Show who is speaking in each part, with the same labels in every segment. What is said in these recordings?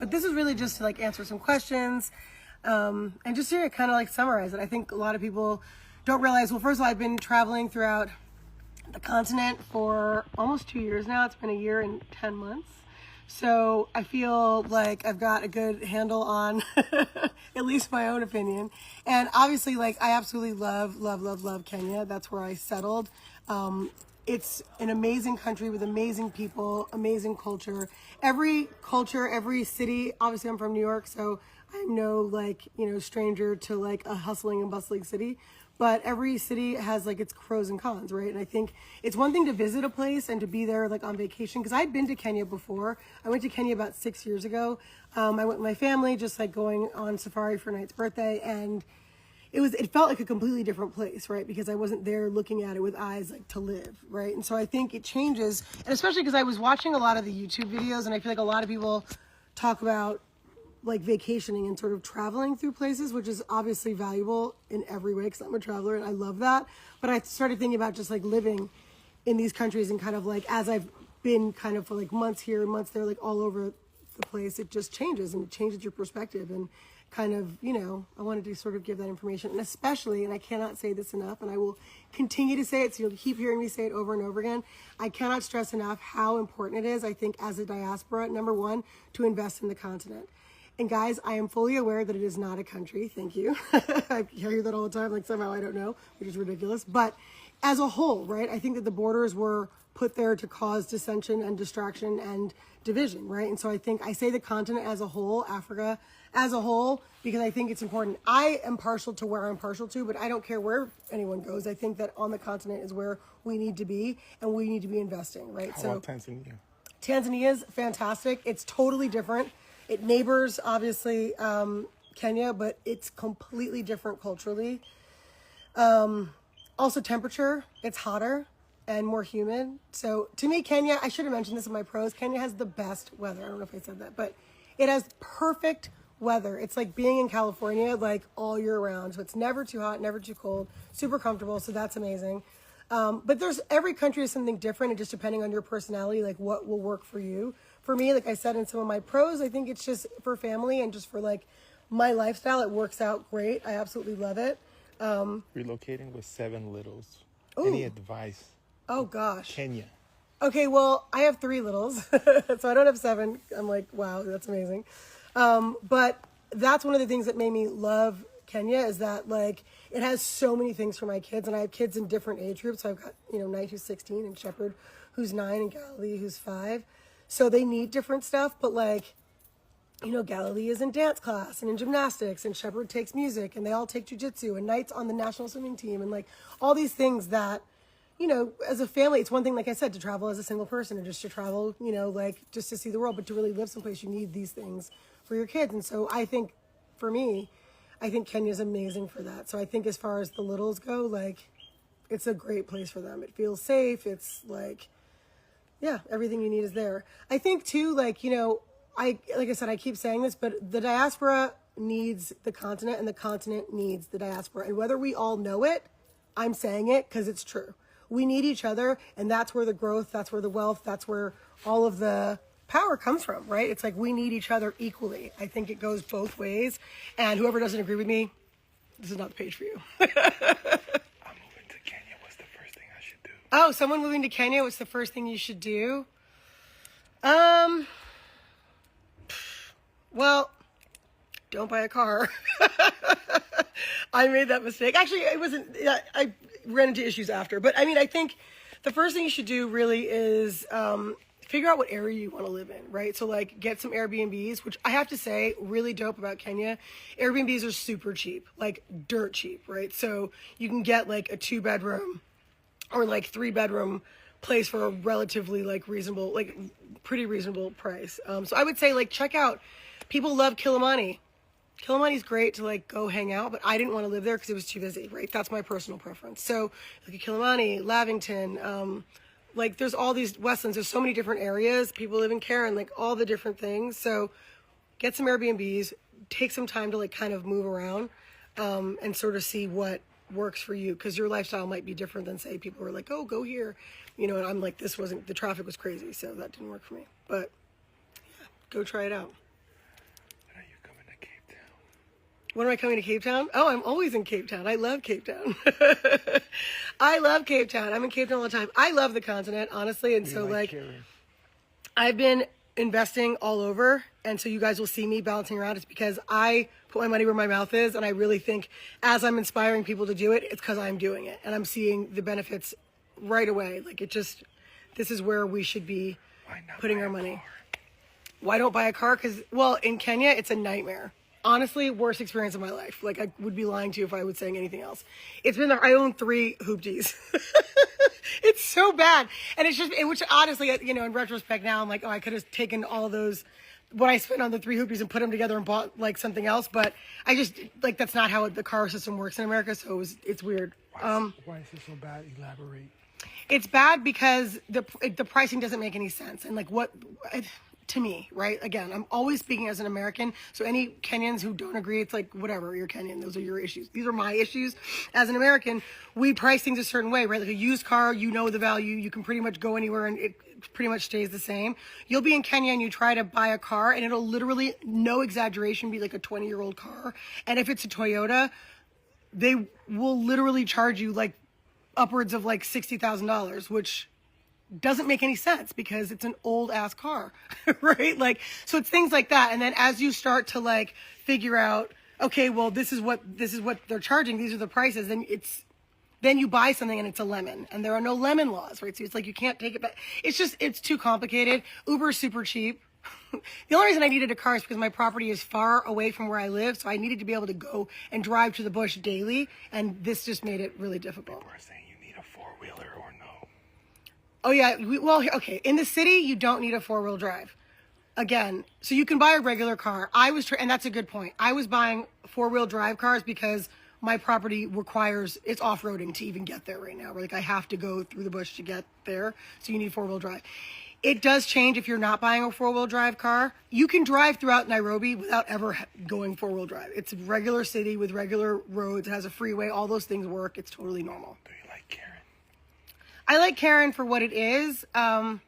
Speaker 1: But this is really just to like answer some questions, and just to kind of like summarize it. I think a lot of people don't realize, well, first of all, I've been traveling throughout the continent for almost 2 years now. It's been a year and 10 months. So I feel like I've got a good handle on at least my own opinion. And obviously, like, I absolutely love Kenya. That's where I settled. It's an amazing country with amazing people, amazing culture. Every culture, every city, obviously I'm from New York, so I'm no like, stranger to like a hustling and bustling city. But every city has like its pros and cons, right? And I think it's one thing to visit a place and to be there like on vacation. Because I'd been to Kenya before. I went to Kenya about 6 years ago. I went with my family, just like going on safari for Knight's birthday, and it felt like a completely different place, right? Because I wasn't there looking at it with eyes like to live, right? And so I think it changes, and especially because I was watching a lot of the YouTube videos, and I feel like a lot of people talk about like vacationing and sort of traveling through places, which is obviously valuable in every way because I'm a traveler and I love that. But I started thinking about just like living in these countries and kind of like, as I've been kind of for like months here and months there, like all over the place, it just changes and it changes your perspective and kind of, I wanted to sort of give that information. And especially, and I cannot say this enough, and I will continue to say it, so you'll keep hearing me say it over and over again. I cannot stress enough how important it is, I think, as a diaspora, number one, to invest in the continent. And guys, I am fully aware that it is not a country. Thank you. I hear that all the time, like somehow I don't know, which is ridiculous. But as a whole, right, I think that the borders were put there to cause dissension and distraction and division, right? And so I think I say the continent as a whole, Africa as a whole, because I think it's important. I am partial to where I'm partial to, but I don't care where anyone goes. I think that on the continent is where we need to be, and we need to be investing, right?
Speaker 2: How about Tanzania?
Speaker 1: Tanzania is fantastic. It's totally different. It neighbors, obviously, Kenya, but it's completely different culturally. Also temperature, it's hotter and more humid. So to me, Kenya, I should have mentioned this in my pros, Kenya has the best weather. I don't know if I said that, but it has perfect weather. It's like being in California, like all year round. So it's never too hot, never too cold, super comfortable. So that's amazing. But every country is something different, and just depending on your personality, like what will work for you. For me, like I said in some of my pros, I think it's just for family and just for like my lifestyle, it works out great. I absolutely love it.
Speaker 2: Relocating with 7 littles. Ooh. Any advice?
Speaker 1: Oh gosh.
Speaker 2: Kenya.
Speaker 1: Okay, well, I have 3 littles, so I don't have 7. I'm like, wow, that's amazing. But that's one of the things that made me love Kenya, is that like it has so many things for my kids, and I have kids in different age groups. So I've got Knight, who's 16, and Shepherd, who's 9, and Galilee, who's 5. So they need different stuff, but like Galilee is in dance class and in gymnastics, and Shepherd takes music, and they all take jujitsu, and Knight's on the national swimming team, and like all these things that as a family, it's one thing, like I said, to travel as a single person or just to travel, like just to see the world, but to really live someplace, you need these things for your kids. And so I think for me, I think Kenya's amazing for that. So I think as far as the littles go, like it's a great place for them. It feels safe. It's like, yeah, everything you need is there. I think too, like I said, I keep saying this, but the diaspora needs the continent and the continent needs the diaspora. And whether we all know it, I'm saying it because it's true. We need each other, and that's where the growth, that's where the wealth, that's where all of the power comes from, right? It's like we need each other equally. I think it goes both ways. And whoever doesn't agree with me, this is not the page for you.
Speaker 2: I'm moving to Kenya. What's the first thing I should do?
Speaker 1: Oh, someone moving to Kenya, what's the first thing you should do? Well, don't buy a car. I made that mistake. Actually, it wasn't, I ran into issues after. But I mean, I think the first thing you should do really is figure out what area you want to live in, right? So like get some Airbnbs, which I have to say, really dope about Kenya. Airbnbs are super cheap, like dirt cheap, right? So you can get like a 2-bedroom or like 3-bedroom place for a relatively like reasonable, like pretty reasonable price. So I would say like check out, people love Kilimani. Kilimani's great to like go hang out, but I didn't want to live there because it was too busy, right? That's my personal preference. So like Kilimani, Lavington, like there's all these Westlands, there's so many different areas. People live in Karen, like all the different things. So get some Airbnbs, take some time to like kind of move around and sort of see what works for you, because your lifestyle might be different than say people were like, oh, go here, and I'm like, the traffic was crazy, so that didn't work for me. But yeah, go try it out. When am I coming to Cape Town? Oh, I'm always in Cape Town. I love Cape Town. I love Cape Town. I'm in Cape Town all the time. I love the continent, honestly. And so, like, I've been investing all over. And so you guys will see me bouncing around. It's because I put my money where my mouth is. And I really think as I'm inspiring people to do it, it's because I'm doing it. And I'm seeing the benefits right away. Like, this is where we should be putting our money. Why don't buy a car? Because, well, in Kenya, it's a nightmare. Honestly, worst experience of my life. Like, I would be lying to you if I was saying anything else. It's been I own 3 hoopties. It's so bad. And it's just, which honestly, you know, in retrospect now, I'm like, oh, I could have taken all those, what I spent on the 3 hoopties and put them together and bought like something else. But I just, like, that's not how the car system works in America. So it's weird.
Speaker 2: Why is it so bad? Elaborate.
Speaker 1: It's bad because the pricing doesn't make any sense. And like to me, right? Again, I'm always speaking as an American. So any Kenyans who don't agree, it's like, whatever, you're Kenyan. Those are your issues. These are my issues. As an American, we price things a certain way, right? Like a used car, you know the value. You can pretty much go anywhere and it pretty much stays the same. You'll be in Kenya and you try to buy a car and it'll literally, no exaggeration, be like a 20-year-old car. And if it's a Toyota, they will literally charge you like upwards of like $60,000, which doesn't make any sense because it's an old ass car, right? Like, so it's things like that. And then as you start to like figure out, okay, well, this is what they're charging. These are the prices. Then you buy something and it's a lemon and there are no lemon laws, right? So it's like, you can't take it back. It's too complicated. Uber's super cheap. The only reason I needed a car is because my property is far away from where I live. So I needed to be able to go and drive to the bush daily. And this just made it really difficult.
Speaker 2: People are saying you need a 4-wheeler or no.
Speaker 1: Oh yeah, okay. In the city, you don't need a 4-wheel drive. Again, so you can buy a regular car. And that's a good point. I was buying 4-wheel drive cars because my property requires, it's off-roading to even get there right now. Like, I have to go through the bush to get there. So you need 4-wheel drive. It does change if you're not buying a 4-wheel drive car. You can drive throughout Nairobi without ever going 4-wheel drive. It's a regular city with regular roads. It has a freeway. All those things work. It's totally normal.
Speaker 2: Do you like Karen?
Speaker 1: I like Karen for what it is. I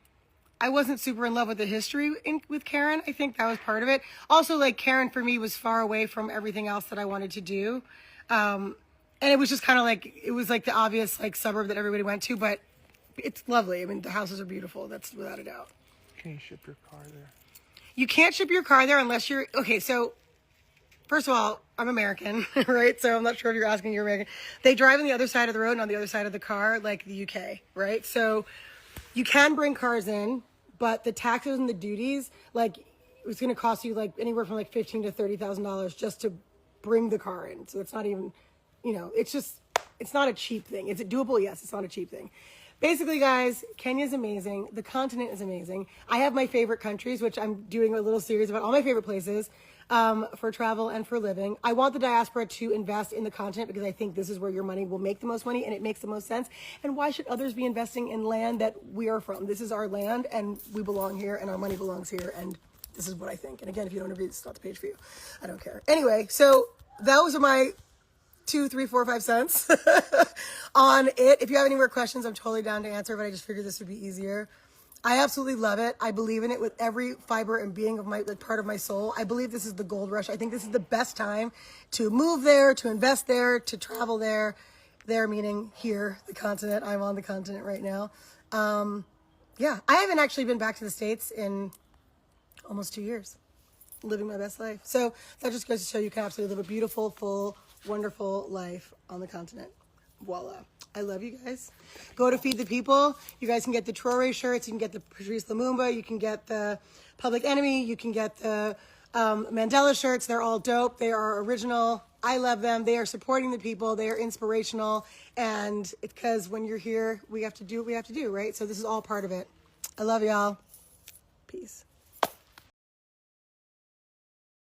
Speaker 1: wasn't super in love with the history with Karen. I think that was part of it. Also, like, Karen for me was far away from everything else that I wanted to do. And it was just kind of like, it was like the obvious like suburb that everybody went to, but it's lovely. I mean, the houses are beautiful. That's without a doubt.
Speaker 2: Can you ship your car there?
Speaker 1: You can't ship your car there unless you're, okay, so first of all, I'm American, right? So I'm not sure if you're asking, you're American. They drive on the other side of the road and on the other side of the car, like the UK, right? So you can bring cars in, but the taxes and the duties, like, it's going to cost you like anywhere from like $15,000 to $30,000 just to bring the car in. So it's not even, you know, it's not a cheap thing. Is it doable? Yes, it's not a cheap thing. Basically, guys, Kenya is amazing. The continent is amazing. I have my favorite countries, which I'm doing a little series about all my favorite places for travel and for living. I want the diaspora to invest in the continent because I think this is where your money will make the most money and it makes the most sense. And why should others be investing in land that we are from? This is our land and we belong here and our money belongs here. And this is what I think. And again, if you don't agree, this is not the page for you. I don't care. Anyway, so those are my 2, 3, 4, 5 cents on it. If you have any more questions, I'm totally down to answer, but I just figured this would be easier. I absolutely love it. I believe in it with every fiber and being of my, like, part of my soul. I believe this is the gold rush. I think this is the best time to move there, to invest there, to travel there. There meaning here, the continent. I'm on the continent right now. Yeah, I haven't actually been back to the States in almost 2 years, living my best life. So that just goes to show you can absolutely live a beautiful, full, wonderful life on the continent. Voila. I love you guys. Go to Feed the People. You guys can get the Traore shirts. You can get the Patrice Lumumba. You can get the Public Enemy. You can get the Mandela shirts. They're all dope. They are original. I love them. They are supporting the people. They are inspirational. And it's because when you're here, we have to do what we have to do, right? So this is all part of it. I love y'all. Peace.